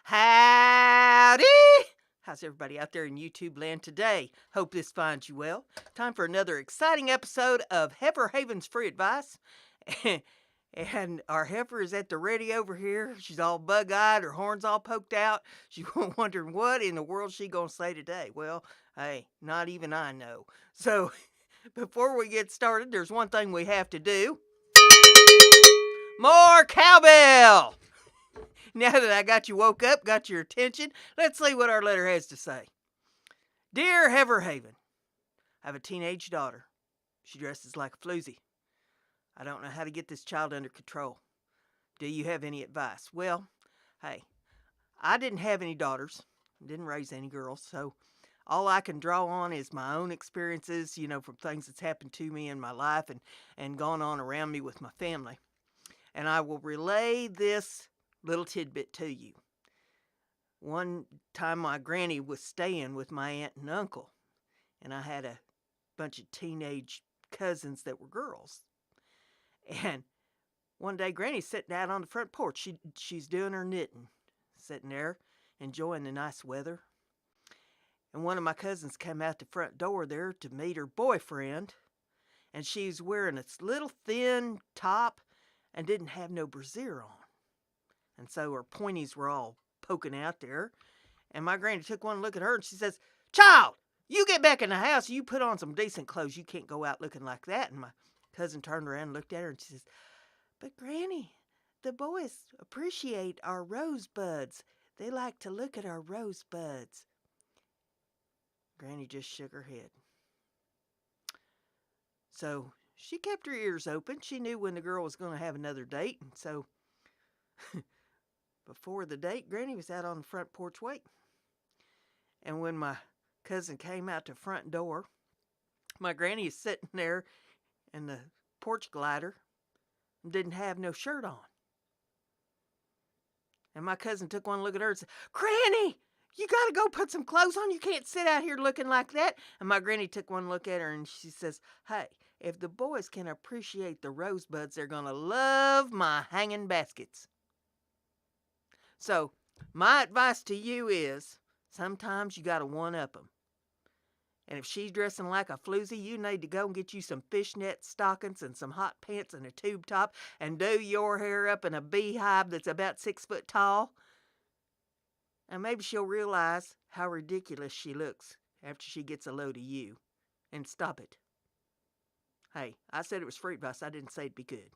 Howdy! How's everybody out there in YouTube land today? Hope this finds you well. Time for another exciting episode of Heifer Haven's Free Advice. And our heifer is at the ready over here. She's all bug-eyed, her horns all poked out. She's wondering what in the world she gonna say today. Well, hey, not even I know. So, before we get started, there's one thing we have to do. More cowbell! Now that I got you woke up, got your attention, let's see what our letter has to say. Dear Heifer Haven, I have a teenage daughter. She dresses like a floozy. I don't know how to get this child under control. Do you have any advice? Well, hey, I didn't have any daughters, didn't raise any girls, so all I can draw on is my own experiences, from things that's happened to me in my life and gone on around me with my family. And I will relay this little tidbit to you. One time my granny was staying with my aunt and uncle, and I had a bunch of teenage cousins that were girls. And one day granny's sitting out on the front porch. She's doing her knitting, sitting there enjoying the nice weather. And one of my cousins came out the front door there to meet her boyfriend, and she's wearing this little thin top and didn't have no brassiere on. And so her pointies were all poking out there. And my granny took one look at her and she says, "Child, you get back in the house. You put on some decent clothes. You can't go out looking like that." And my cousin turned around and looked at her and she says, "But Granny, the boys appreciate our rosebuds. They like to look at our rosebuds." Granny just shook her head. So she kept her ears open. She knew when the girl was going to have another date. And so before the date, Granny was out on the front porch waiting. And when my cousin came out the front door, my granny is sitting there in the porch glider and didn't have no shirt on. And my cousin took one look at her and said, "Granny, you got to go put some clothes on. You can't sit out here looking like that." And my granny took one look at her and she says, "Hey, if the boys can appreciate the rosebuds, they're going to love my hanging baskets." So, my advice to you is, sometimes you got to one-up them. And if she's dressing like a floozy, you need to go and get you some fishnet stockings and some hot pants and a tube top and do your hair up in a beehive that's about 6 foot tall. And maybe she'll realize how ridiculous she looks after she gets a load of you. And stop it. Hey, I said it was free advice. I didn't say it'd be good.